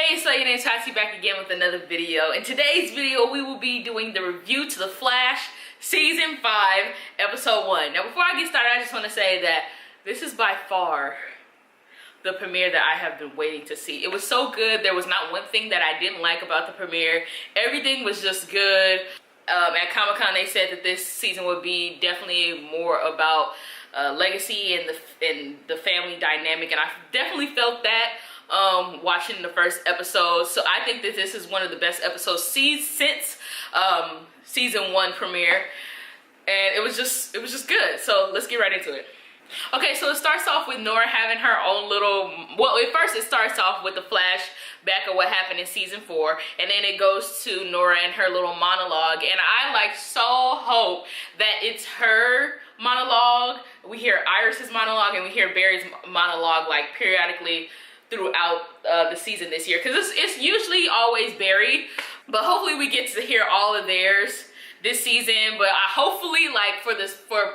Hey, it's OhYoNameTaty back again with another video. In today's video, we will be doing the review to The Flash Season 5, Episode 1. Now, before I get started, I just want to say that this is by far the premiere that I have been waiting to see. It was so good. There was not one thing that I didn't like about the premiere. Everything was just good. At Comic-Con, they said that this season would be definitely more about legacy and the family dynamic, and I definitely felt that watching the first episode. So I think that this is one of the best episodes since season 1 premiere, and it was just good. So let's get right into it. Okay, so it starts off with Nora having her own little, well, at first it starts off with the flashback of what happened in season 4, and then it goes to Nora and her little monologue, and I so hope that it's her monologue. We hear Iris's monologue and we hear Barry's monologue like periodically throughout the season this year, because it's usually always Barry, but hopefully we get to hear all of theirs this season. But I hopefully, like, for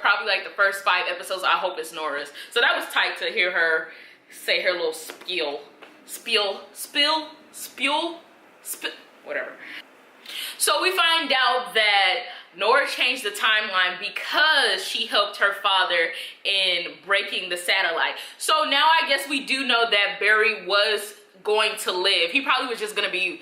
probably like the first 5 episodes, I hope it's Nora's. So that was tight to hear her say her little spiel, whatever. So we find out that Nora changed the timeline because she helped her father in breaking the satellite. So now I guess we do know that Barry was going to live. He probably was just going to be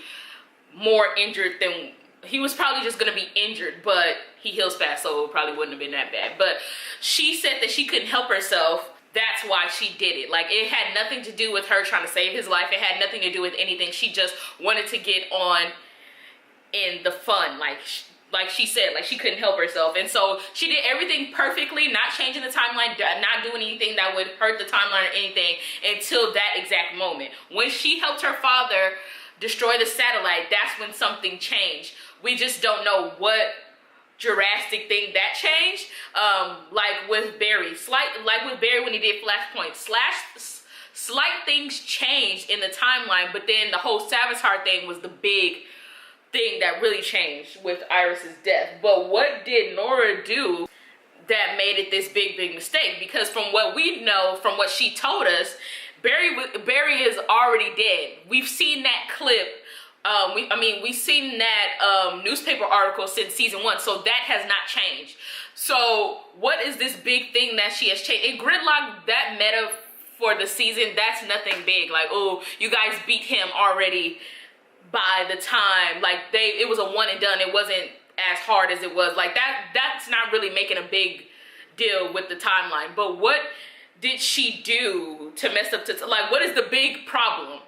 more injured than... He was probably just going to be injured, but he heals fast, so it probably wouldn't have been that bad. But she said that she couldn't help herself. That's why she did it. Like, it had nothing to do with her trying to save his life. It had nothing to do with anything. She just wanted to get on in the fun. Like she said, like, she couldn't help herself. And so she did everything perfectly, not changing the timeline, not doing anything that would hurt the timeline or anything until that exact moment. When she helped her father destroy the satellite, that's when something changed. We just don't know what drastic thing that changed. Like with Barry, when he did Flashpoint, slight things changed in the timeline, but then the whole Savitar thing was the big thing that really changed with Iris's death. But what did Nora do that made it this big mistake? Because from what we know, from what she told us, Barry is already dead. We've seen that clip. We've seen that newspaper article since season 1, so that has not changed. So what is this big thing that she has changed? And Gridlock, that meta for the season, that's nothing big. Like, oh, you guys beat him already by the time, like, it was a one and done. It wasn't as hard as it was. Like, that's not really making a big deal with the timeline. But what did she do to mess up like, what is the big problem?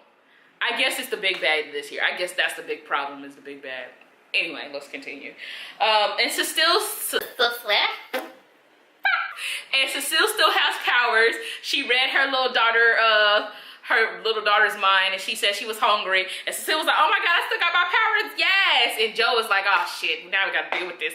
I guess it's the big bad this year. I guess that's the big problem, is the big bad. Anyway, let's continue. And Cecile still has powers. She read her little daughter's mind, and she said she was hungry. And Cecile was like, oh my God, I still got my powers, yes! And Joe was like, oh shit, now we gotta deal with this.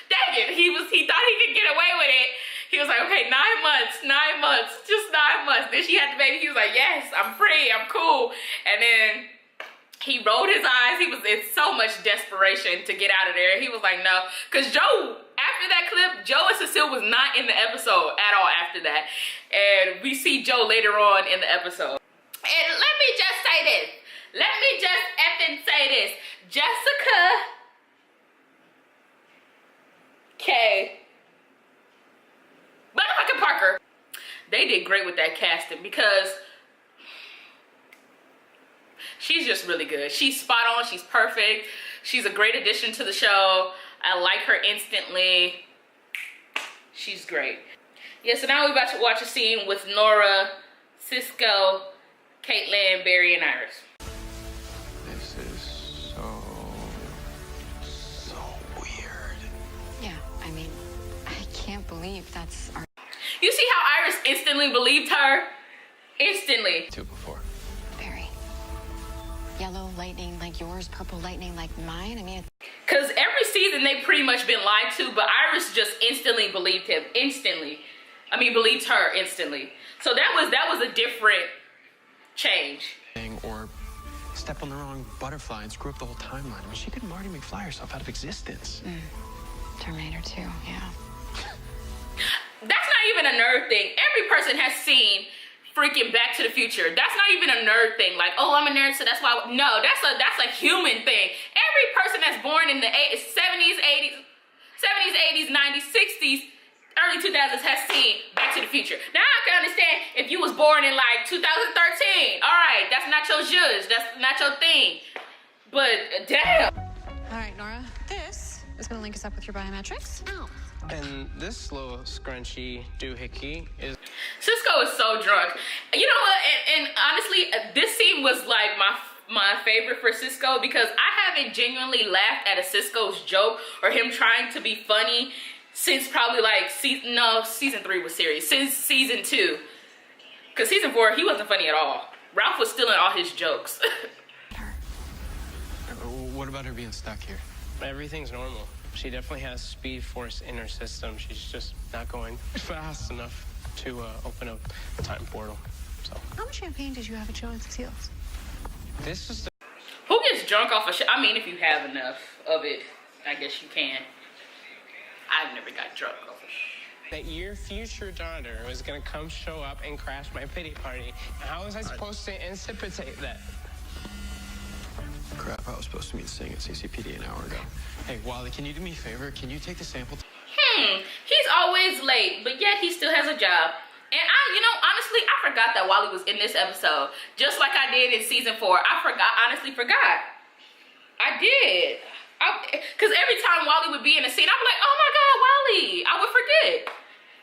Dang it, he thought he could get away with it. He was like, okay, 9 months, just 9 months. Then she had the baby. He was like, yes, I'm free, I'm cool. And then he rolled his eyes. He was in so much desperation to get out of there. He was like, no. Because Joe, after that clip, Joe and Cecile was not in the episode at all after that. And we see Joe later on in the episode. And let me just say this. Let me just effing say this. Jessica K. Motherfucking Parker, they did great with that casting, because she's just really good. She's spot on. She's perfect. She's a great addition to the show. I like her instantly. She's great. Yeah, so now we're about to watch a scene with Nora, Cisco, Caitlin, Barry, and Iris. This is so weird. Yeah, I mean, I can't believe that's our... You see how Iris instantly believed her? Instantly. 2 before. Barry. Yellow lightning like yours, purple lightning like mine. I mean, because every season they've pretty much been lied to, but Iris just instantly believed him. Instantly. I mean, believed her instantly. So that was a different change. Or step on the wrong butterfly and screw up the whole timeline. I mean, she could Marty McFly herself out of existence. Terminator 2, yeah. That's not even a nerd thing. Every person has seen freaking Back to the Future. That's not even a nerd thing. Like, oh, I'm a nerd, so that's why. No, that's a human thing. Every person that's born in the 70s, 80s, 90s, 60s, early 2000s has seen Back to the Future. Now I can understand if you was born in like 2013. All right, that's not your judge. That's not your thing. But damn. All right, Nora, this is going to link us up with your biometrics. Ow. And this little scrunchy doohickey is... Cisco is so drunk. You know what? And honestly, this scene was like my favorite for Cisco because I haven't genuinely laughed at a Cisco's joke or him trying to be funny since probably like season 3 was serious. Since season 2. Because season 4, he wasn't funny at all. Ralph was stealing all his jokes. What about her being stuck here? Everything's normal. She definitely has speed force in her system. She's just not going fast enough to open up a time portal. So. How much champagne did you have at Joe and Cecile's? This is the... Who gets drunk off of shit? I mean, if you have enough of it, I guess you can. I've never got drunk off of shit. That your future daughter was gonna come show up and crash my pity party. How was I supposed to anticipate that? Crap, I was supposed to meet Singh at CCPD an hour ago. Hey, Wally, can you do me a favor? Can you take the sample? He's always late, but yet he still has a job. And honestly, I forgot that Wally was in this episode. Just like I did in season 4. I honestly forgot. I did. Because every time Wally would be in a scene, I'd be like, oh my God, Wally. I would forget.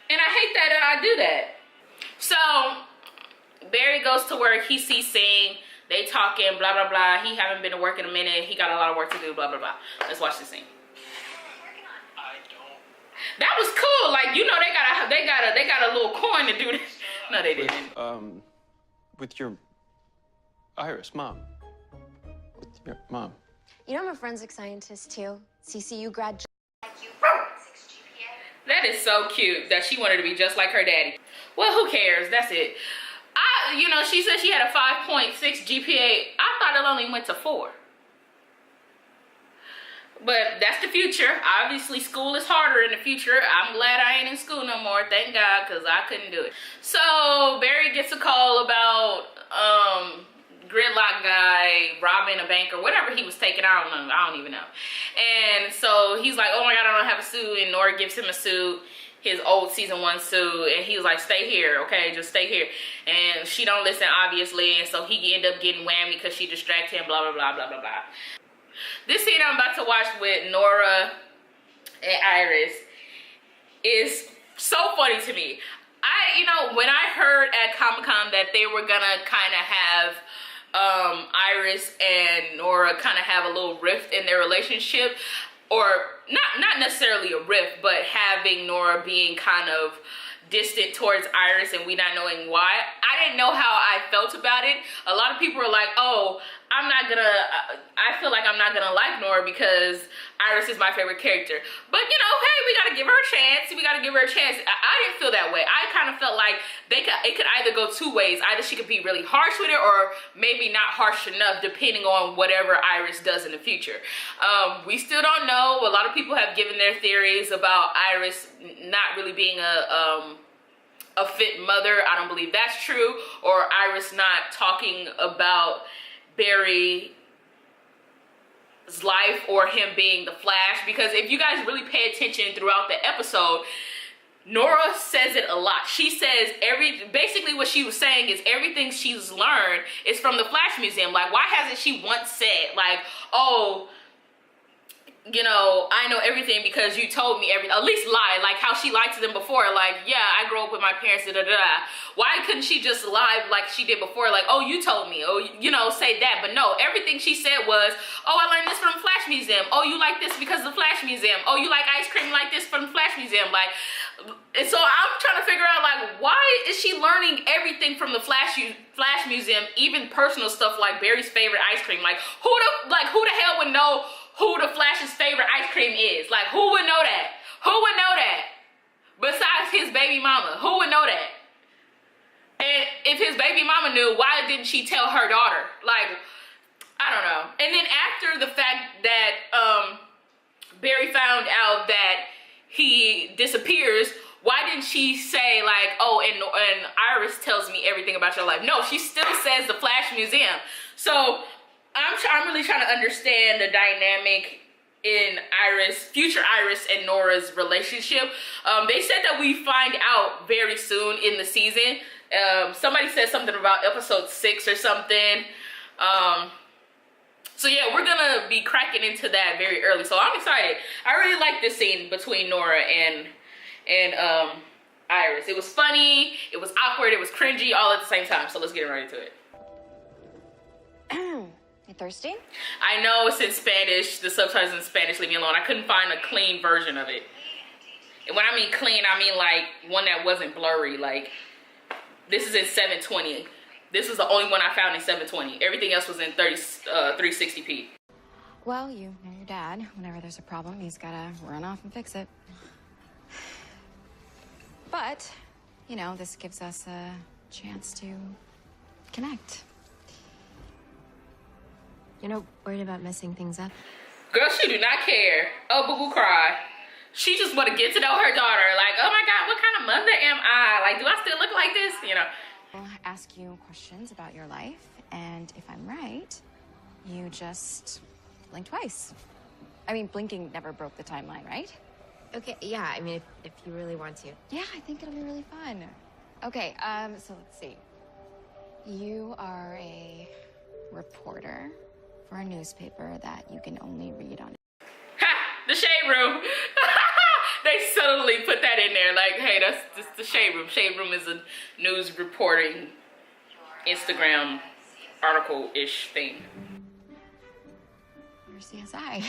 And I hate that I do that. So, Barry goes to work. He sees Singh. They talking, blah, blah, blah. He haven't been to work in a minute. He got a lot of work to do, blah, blah, blah. Let's watch the scene. That was cool. Like, they got a little coin to do this. No, they didn't. With your Iris, Mom. With your mom. You know I'm a forensic scientist too. CCU grad. That is so cute that she wanted to be just like her daddy. Well, who cares? That's it. She said she had a 5.6 GPA. I thought it only went to 4. But that's the future. Obviously, school is harder in the future. I'm glad I ain't in school no more. Thank God, because I couldn't do it. So, Barry gets a call about Gridlock guy robbing a bank or whatever he was taking. I don't know. I don't even know. And so, he's like, oh my God, I don't have a suit. And Nora gives him a suit. His old season 1 suit, and he was like, stay here, okay, just stay here. And she don't listen, obviously, and so he end up getting whammy because she distracted him, blah, blah, blah, blah, blah, blah. This scene I'm about to watch with Nora and Iris is so funny to me. When I heard at Comic-Con that they were gonna kind of have Iris and Nora kind of have a little rift in their relationship, or not necessarily a rift, but having Nora being kind of distant towards Iris and we not knowing why. I didn't know how I felt about it. A lot of people are like, oh, I feel like I'm not gonna like Nora because Iris is my favorite character. But hey, we gotta give her a chance. We gotta give her a chance. I didn't feel that way. I kind of felt like it could either go 2 ways. Either she could be really harsh with it or maybe not harsh enough depending on whatever Iris does in the future. We still don't know. A lot of people have given their theories about Iris not really being a fit mother. I don't believe that's true. Or Iris not talking about Barry's life or him being the Flash, because if you guys really pay attention throughout the episode, Nora says it a lot. She says basically what she was saying is everything she's learned is from the Flash Museum. Like, why hasn't she once said like, oh, I know everything because you told me everything. At least lie, like how she lied to them before. Like, yeah, I grew up with my parents, da da da. Why couldn't she just lie like she did before? Like, oh, you told me. Oh, say that. But no, everything she said was, oh, I learned this from the Flash Museum. Oh, you like this because of the Flash Museum. Oh, you like ice cream like this from the Flash Museum. Like, and so I'm trying to figure out, like, why is she learning everything from the Flash Museum, even personal stuff like Barry's favorite ice cream? Like, who the hell would know who the Flash's favorite ice cream is? Like, who would know that? Who would know that? Besides his baby mama, who would know that? And if his baby mama knew, why didn't she tell her daughter? Like, I don't know. And then after the fact that Barry found out that he disappears, why didn't she say like, oh, and Iris tells me everything about your life? No, she still says the Flash Museum. So I'm really trying to understand the dynamic in future Iris and Nora's relationship. They said that we find out very soon in the season. Somebody said something about episode 6 or something. So yeah, we're gonna be cracking into that very early. So I'm excited. I really like this scene between Nora and Iris. It was funny, it was awkward, it was cringy, all at the same time. So let's get right into it. You thirsty? I know it's in Spanish, the subtitles in Spanish, leave me alone. I couldn't find a clean version of it. And when I mean clean, I mean like one that wasn't blurry. Like, this is in 720. This was the only one I found in 720. Everything else was in 360p. Well, you know your dad. Whenever there's a problem, he's gotta run off and fix it. But, you know, this gives us a chance to connect. You're not worried about messing things up? Girl, she do not care. Oh, boo-boo cry. She just want to get to know her daughter. Like, oh my God, what kind of mother am I? Like, do I still look like this? You know. I'll ask you questions about your life, and if I'm right, you just blink twice. I mean, blinking never broke the timeline, right? Okay, yeah, I mean, if you really want to. Yeah, I think it'll be really fun. Okay, so let's see. You are a reporter for a newspaper that you can only read on. Ha! The Shade Room. They subtly put that in there. Like, hey, that's just the Shade Room. Shade Room is a news reporting Instagram article-ish thing. You're CSI.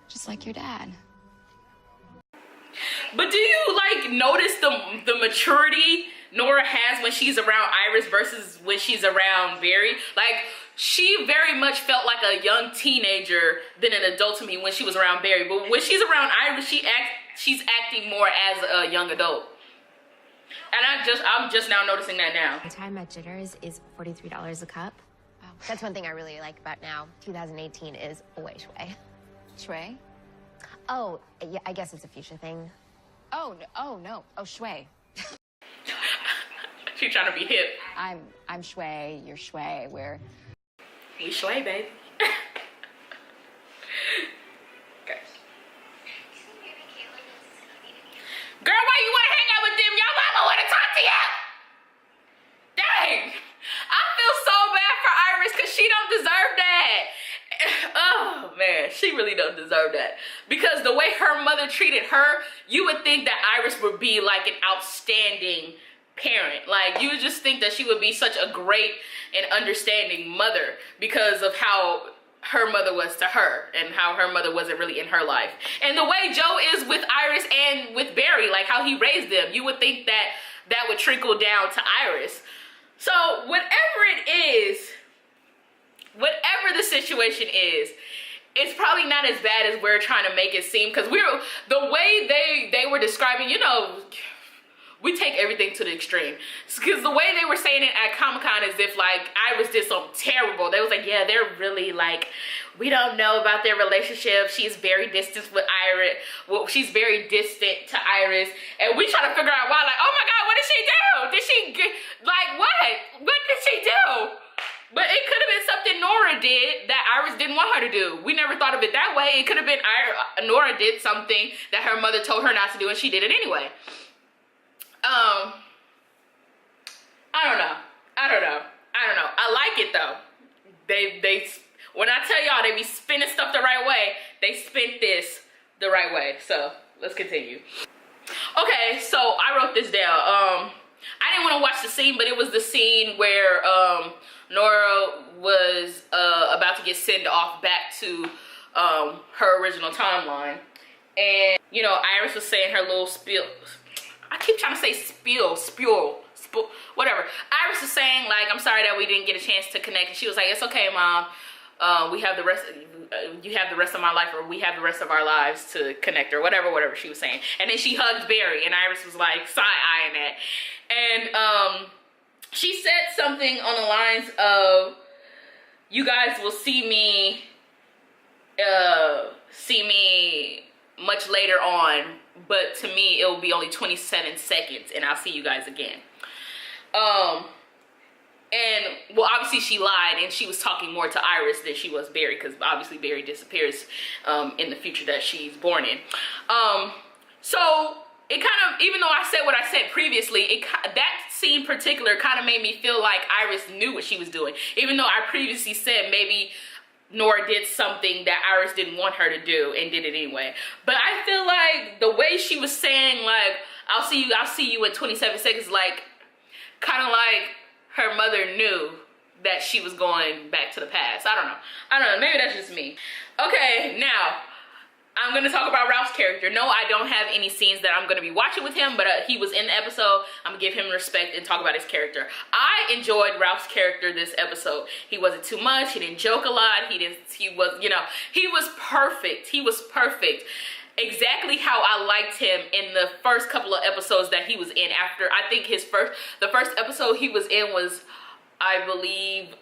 Just like your dad. But do you like notice the maturity Nora has when she's around Iris versus when she's around Barry? Like, she very much felt like a young teenager than an adult to me when she was around Barry. But when she's around Iris, she's acting more as a young adult. And I'm just now noticing that now. The time at Jitters is $43 a cup. Wow. That's one thing I really like about now. 2018 is way shui. Shui? Oh, yeah, I guess it's a future thing. Oh, no. Oh, shui. She's trying to be hip. I'm shui, you're shui, we're... We shui, baby. Okay. Girl, why you want to hang out with them? Your mama want to talk to you. Dang. I feel so bad for Iris because she don't deserve that. Oh, man. She really don't deserve that. Because the way her mother treated her, you would think that Iris would be like an outstanding parent. Like, you would just think that she would be such a great and understanding mother because of how her mother was to her and how her mother wasn't really in her life. And the way Joe is with Iris and with Barry, like how he raised them, you would think that that would trickle down to Iris. So whatever it is, whatever the situation is, it's probably not as bad as we're trying to make it seem, because the way they were describing, you know, we take everything to the extreme. Because the way they were saying it at Comic-Con as if like Iris did something terrible. They was like, yeah, they're really like, we don't know about their relationship. She's very distant with Iris. Well, she's very distant to Iris. And we try to figure out why, like, oh my God, what did she do? Did she, like, what? What did she do? But it could have been something Nora did that Iris didn't want her to do. We never thought of it that way. It could have been Nora did something that her mother told her not to do and she did it anyway. I don't know. I like it though. They when I tell y'all they be spinning stuff the right way, they spent this the right way. So let's continue. Okay, so I wrote this down. I didn't want to watch the scene, but it was the scene where Nora was about to get sent off back to her original timeline. And you know, Iris was saying her little spiel. I keep trying to say spiel, whatever. Iris was saying like, I'm sorry that we didn't get a chance to connect. And she was like, it's okay, Mom. We have the rest. You have the rest of my life, or we have the rest of our lives to connect, or whatever she was saying. And then she hugged Barry, and Iris was like side-eyeing that. And she said something on the lines of, "You guys will see me much later on, but to me, it will be only 27 seconds, and I'll see you guys again. And, well, obviously she lied, and she was talking more to Iris than she was Barry, because obviously Barry disappears in the future that she's born in. So, it kind of, even though I said what I said previously, that scene in particular kind of made me feel like Iris knew what she was doing. Even though I previously said maybe Nora did something that Iris didn't want her to do and did it anyway. But I feel like the way she was saying, like, I'll see you in 27 seconds, like, kind of like her mother knew that she was going back to the past. I don't know, maybe that's just me. Okay, now, I'm gonna talk about Ralph's character. No, I don't have any scenes that I'm gonna be watching with him, but he was in the episode. I'm gonna give him respect and talk about his character. I enjoyed Ralph's character this episode. He wasn't too much, he didn't joke a lot, he was perfect. He was perfect. Exactly how I liked him in the first couple of episodes that he was in. After, I think the first episode he was in was, I believe,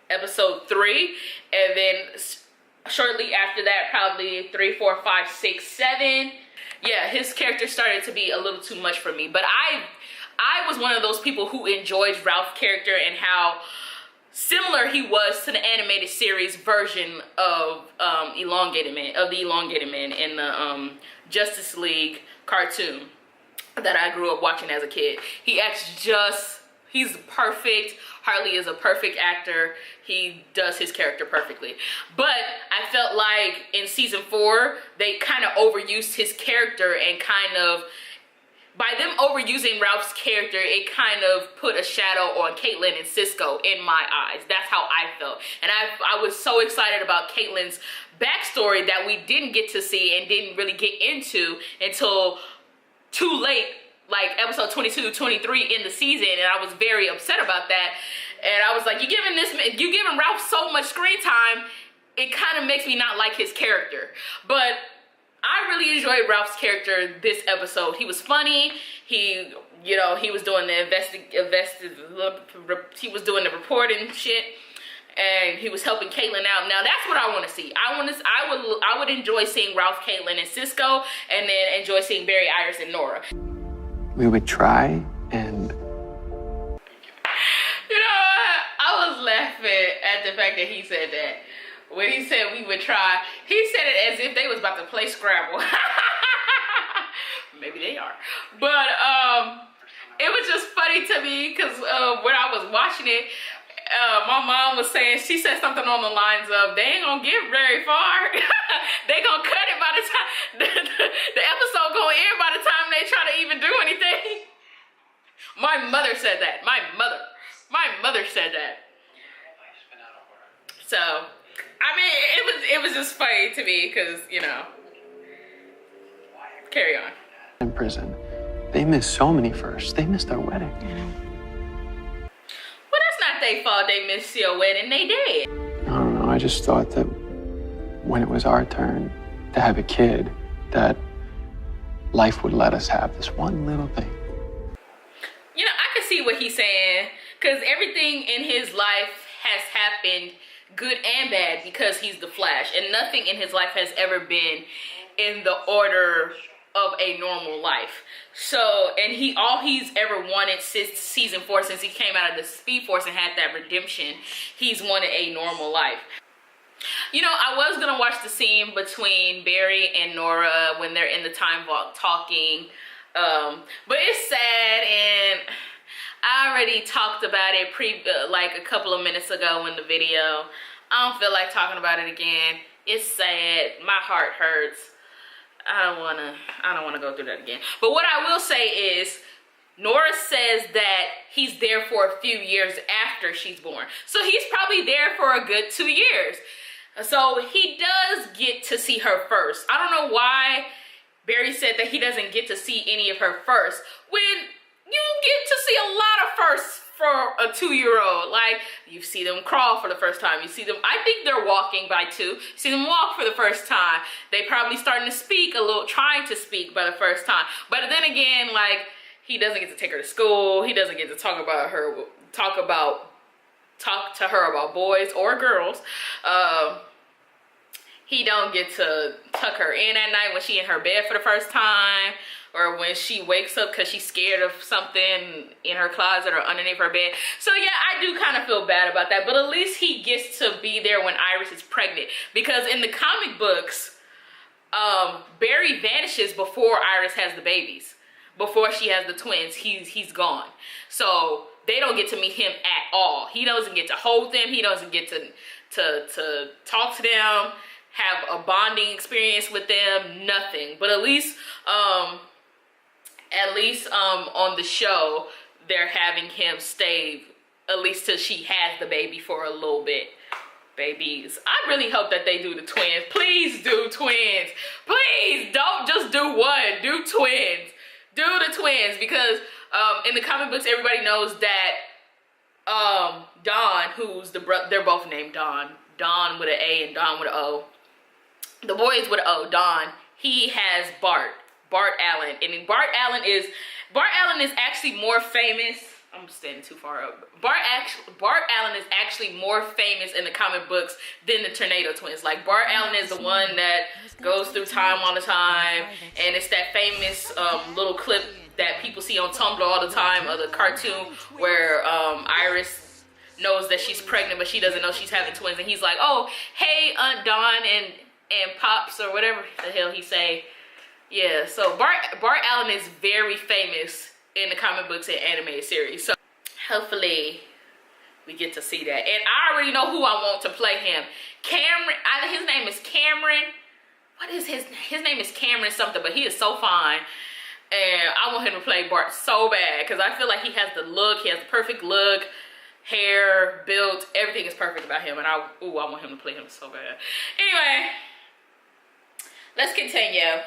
episode 3, and then shortly after that, probably 3, 4, 5, 6, 7. Yeah, his character started to be a little too much for me. But I was one of those people who enjoyed Ralph's character and how similar he was to the animated series version of the Elongated Man in the Justice League cartoon that I grew up watching as a kid. He's perfect. Harley is a perfect actor. He does his character perfectly. But I felt like in season 4, they kind of overused his character, and kind of, by them overusing Ralph's character, it kind of put a shadow on Caitlin and Cisco in my eyes. That's how I felt. And I was so excited about Caitlin's backstory that we didn't get to see and didn't really get into until too late, like episode 22, 23 in the season, and I was very upset about that. And I was like, you giving Ralph so much screen time, it kind of makes me not like his character. But I really enjoyed Ralph's character this episode. He was funny. He was doing the reporting shit, and he was helping Caitlin out. Now that's what I want to see. I would enjoy seeing Ralph, Caitlin, and Cisco, and then enjoy seeing Barry, Iris, and Nora. We would try, and I was laughing at the fact that he said that. When he said we would try, he said it as if they was about to play Scrabble. Maybe they are. But it was just funny to me because when I was watching it, my mom was saying, she said something on the lines of, they ain't gonna get very far. They gonna cut it by the time, the episode gonna end by the time they try to even do anything. My mother said that. My mother said that. So, I mean, it was just funny to me because, carry on. in prison. They missed so many firsts. They missed our wedding. Well, that's not their fault they missed your wedding. They did. I don't know. I just thought that when it was our turn to have a kid, that life would let us have this one little thing. I can see what he's saying, because everything in his life has happened, good and bad, because he's the Flash, and nothing in his life has ever been in the order of a normal life. So, and all he's ever wanted since season 4, since he came out of the Speed Force and had that redemption, he's wanted a normal life. I was gonna watch the scene between Barry and Nora when they're in the time vault talking, but it's sad, and I already talked about it like a couple of minutes ago in the video. I don't feel like talking about it again. It's sad. My heart hurts. I don't wanna go through that again. But what I will say is, Nora says that he's there for a few years after she's born. So he's probably there for a good 2 years. So he does get to see her first. I don't know why Barry said that he doesn't get to see any of her first, when you get to see a lot of firsts for a 2-year-old. Like, you see them crawl for the first time. You see them, I think they're walking by 2. You see them walk for the first time. They probably starting to speak a little, trying to speak by the first time. But then again, like, he doesn't get to take her to school. He doesn't get to talk to her about boys or girls. he don't get to tuck her in at night when she in her bed for the first time, or when she wakes up because she's scared of something in her closet or underneath her bed. So yeah, I do kind of feel bad about that, but at least he gets to be there when Iris is pregnant, because in the comic books, Barry vanishes before Iris has the babies. Before she has the twins, he's gone. So they don't get to meet him at all. He doesn't get to hold them. He doesn't get to talk to them, have a bonding experience with them, nothing. But at least on the show, they're having him stay at least till she has the baby for a little bit. Babies, I really hope that they do the twins. Please do twins. Please don't just do one. Do twins. Do the twins, because in the comic books, everybody knows that Don, who's the brother, they're both named Don. Don with an A and Don with an O. The boy is with an O, Don. He has Bart Allen, and Bart Allen is actually more famous. I'm standing too far up. Bart Allen is actually more famous in the comic books than the Tornado Twins. Like, Bart Allen is the one that goes through time all the time, and it's that famous little clip that people see on Tumblr all the time of the cartoon where Iris knows that she's pregnant, but she doesn't know she's having twins, and he's like, "Oh, hey, Aunt Dawn and Pops," or whatever the hell he say. Yeah, so Bart Allen is very famous in the comic books and animated series. So hopefully we get to see that. And I already know who I want to play him. Cameron, his name is Cameron. What is his name is Cameron something, but he is so fine. And I want him to play Bart so bad, because I feel like he has the look, he has the perfect look, hair, build, everything is perfect about him. And I want him to play him so bad. Anyway, let's continue.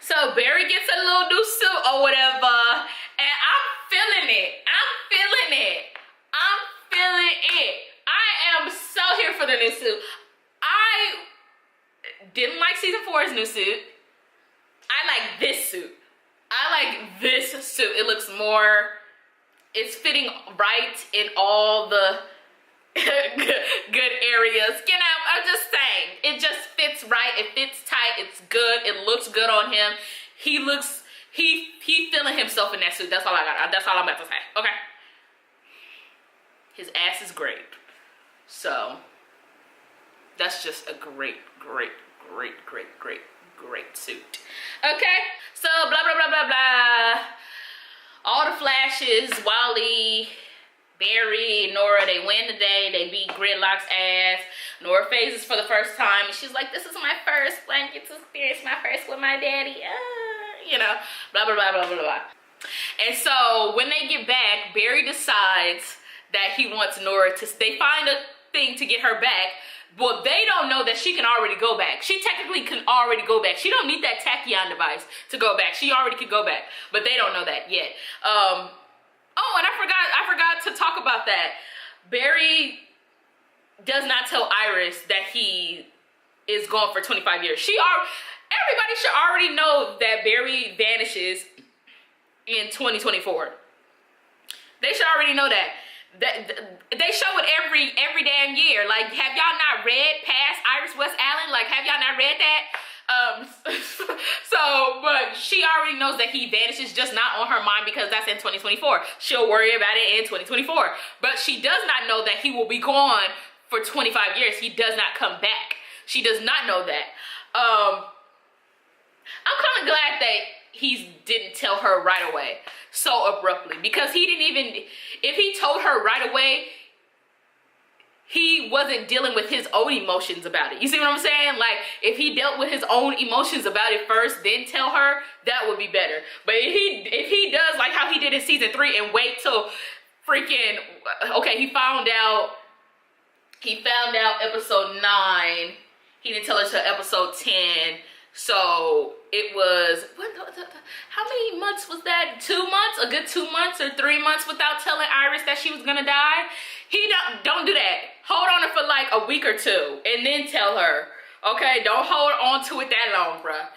So Barry gets a little new suit or whatever, and I'm feeling it. I am so here for the new suit. I didn't like season 4's new suit. I like this suit. It looks more, it's fitting right in all the good areas. You know, I'm just saying, it just fits right. It fits tight. It's good. It looks good on him. He feeling himself in that suit. That's all I got. That's all I'm about to say. Okay. His ass is great. So that's just a great suit. Okay. So blah blah blah blah blah. All the flashes. Wally, Barry, Nora, they win the day. They beat Gridlock's ass. Nora phases for the first time. And she's like, "This is my first blanket to experience, my first with my daddy." You know, blah, blah, blah, blah, blah, blah. And so when they get back, Barry decides that he wants Nora to, they find a thing to get her back. Well, they don't know that she can already go back. She technically can already go back. She don't need that tachyon device to go back. She already could go back, but they don't know that yet. Oh, and I forgot to talk about that. Barry does not tell Iris that he is gone for 25 years. Everybody should already know that Barry vanishes in 2024. They should already know that. They show it every damn year. Like, have y'all not read past Iris West Allen? Like, have y'all not read that? But she already knows that he vanishes, just not on her mind because that's in 2024. She'll worry about it in 2024. But she does not know that he will be gone for 25 years. He does not come back. She does not know that. I'm kind of glad that he didn't tell her right away so abruptly, because he didn't even, if he told her right away, he wasn't dealing with his own emotions about it. You see what I'm saying? Like, if he dealt with his own emotions about it first, then tell her, that would be better. But if he does like how he did in season 3 and wait till freaking, okay, he found out episode 9. He didn't tell us till episode 10. So it was, how many months was that? 2 months? A good 2 months or 3 months without telling Iris that she was gonna die? He don't do that. Hold on her for like a week or two and then tell her. Okay, don't hold on to it that long, bruh.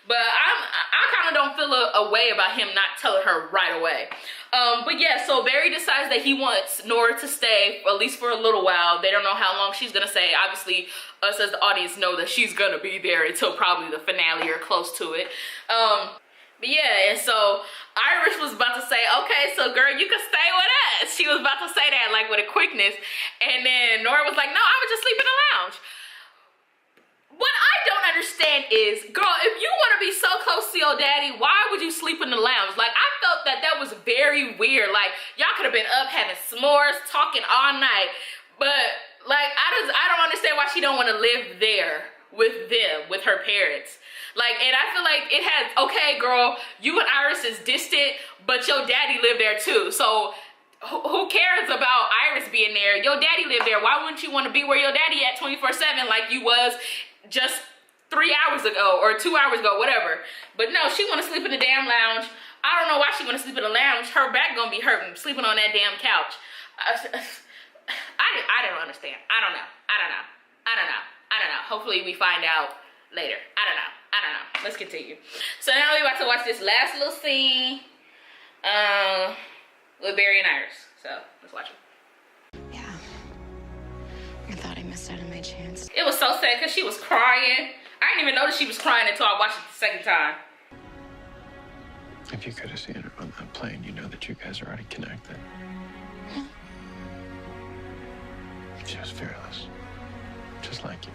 But I kind of don't feel a way about him not telling her right away. But yeah, so Barry decides that he wants Nora to stay, at least for a little while. They don't know how long she's gonna stay. Obviously, us as the audience know that she's gonna be there until probably the finale or close to it. But yeah, and so Iris was about to say, okay, so girl, you can stay with us. She was about to say that like with a quickness. And then Nora was like, no, I would just sleep in the lounge. What I don't understand is, girl, if you want to be so close to your daddy, why would you sleep in the lounge? Like, I felt that was very weird. Like, y'all could have been up having s'mores, talking all night. But, like, I don't understand why she don't want to live there with them, with her parents. Like, and I feel like it has, okay, girl, you and Iris is distant, but your daddy lived there too. So, who cares about Iris being there? Your daddy lived there. Why wouldn't you want to be where your daddy at 24/7 like you was just 3 hours ago or 2 hours ago, whatever? But no, she want to sleep in the damn lounge. I don't know why she want to sleep in the lounge. Her back gonna be hurting sleeping on that damn couch. I don't understand. I don't know. Hopefully we find out later. I don't know. Let's continue. So now we're about to watch this last little scene with Barry and Iris. So let's watch it. Yeah. I thought I missed out on my chance. It was so sad because she was crying. I didn't even notice she was crying until I watched it the second time. If you could have seen her on that plane, you know that you guys are already connected. She was fearless, just like you.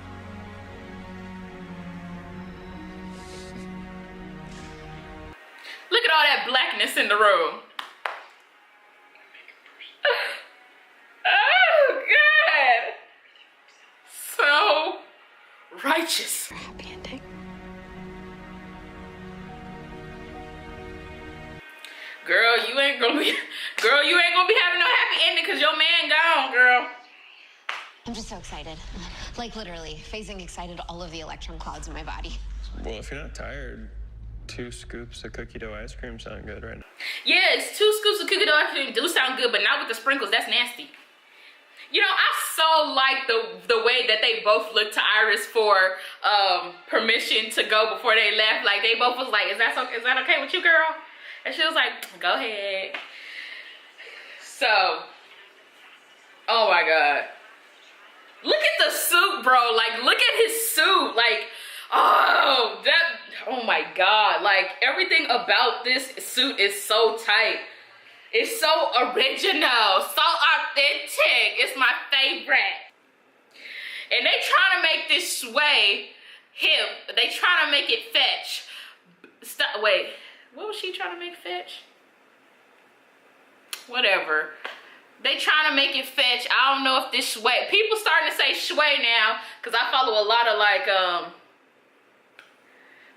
Look at all that blackness in the room. Oh, God. So righteous. Happy ending. Girl, you ain't gonna be having no happy ending because your man gone, girl. I'm just so excited. Like literally, phasing excited all of the electron clouds in my body. Well, if you're not tired, 2 scoops of cookie dough ice cream sound good right now. Yeah, it's 2 scoops of cookie dough ice cream do sound good, but not with the sprinkles. That's nasty. You know, I so like the way that they both looked to Iris for permission to go before they left. Like, they both was like, is that okay with you, girl? And she was like, go ahead. So, oh my God. Look at the suit, bro. Like, look at his suit. Like, oh my God. Like, everything about this suit is so tight. It's so original, so authentic. It's my favorite. And they trying to make this sway hip. They trying to make it fetch. Stop, wait. What was she trying to make fetch? Whatever. They trying to make it fetch. I don't know if this sway. People starting to say sway now because I follow a lot of like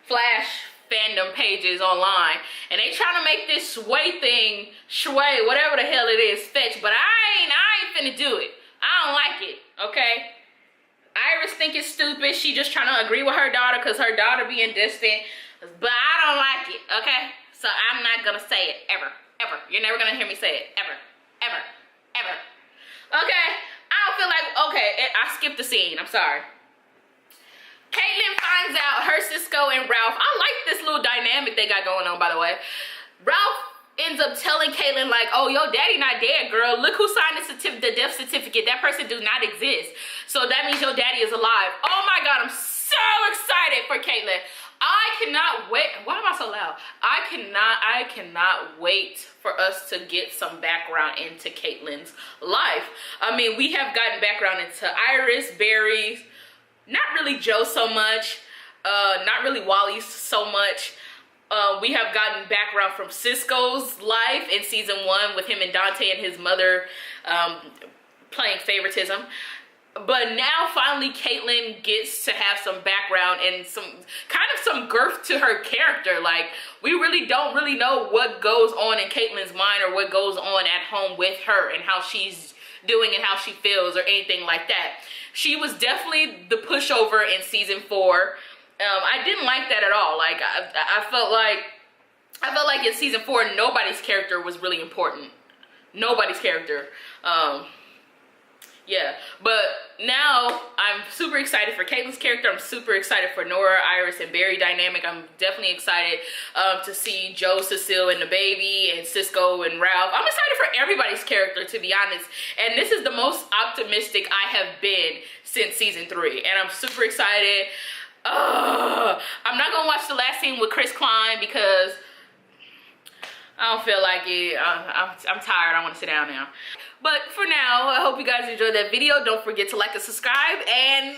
Flash fandom pages online, and they trying to make this sway thing, sway, whatever the hell it is, fetch. But I ain't finna do it. I don't like it. Okay. Iris think it's stupid. She just trying to agree with her daughter because her daughter being distant. But I don't like it. Okay. So I'm not gonna say it ever. You're never gonna hear me say it ever. Okay, I don't feel like, okay, I skipped the scene, I'm sorry. Caitlin finds out her Cisco and Ralph, I like this little dynamic they got going on, by the way. Ralph ends up telling Caitlin like, oh, your daddy not dead, girl. Look who signed the death certificate. That person does not exist. So that means your daddy is alive. Oh my God, I'm so excited for Caitlin. I cannot wait. Why am I so loud? I cannot wait for us to get some background into Caitlin's life. I mean, we have gotten background into Iris, Barry, not really Joe so much, not really Wally so much. We have gotten background from Cisco's life in season 1 with him and Dante and his mother playing favoritism. But now finally Caitlin gets to have some background and some girth to her character. Like, we really don't know what goes on in Caitlin's mind or what goes on at home with her and how she's doing and how she feels or anything like that. She was definitely the pushover in season 4. I didn't like that at all. Like, I felt like in season 4 nobody's character was really important. Nobody's character. yeah. But now I'm super excited for Caitlin's character. I'm super excited for Nora, Iris, and Barry dynamic. I'm definitely excited to see Joe, Cecile, and the baby, and Cisco and Ralph. I'm excited for everybody's character, to be honest. And this is the most optimistic I have been since season 3, and I'm super excited. I'm not gonna watch the last scene with Chris Klein because I don't feel like it. I'm tired. I want to sit down now. But for now, I hope you guys enjoyed that video. Don't forget to like and subscribe, and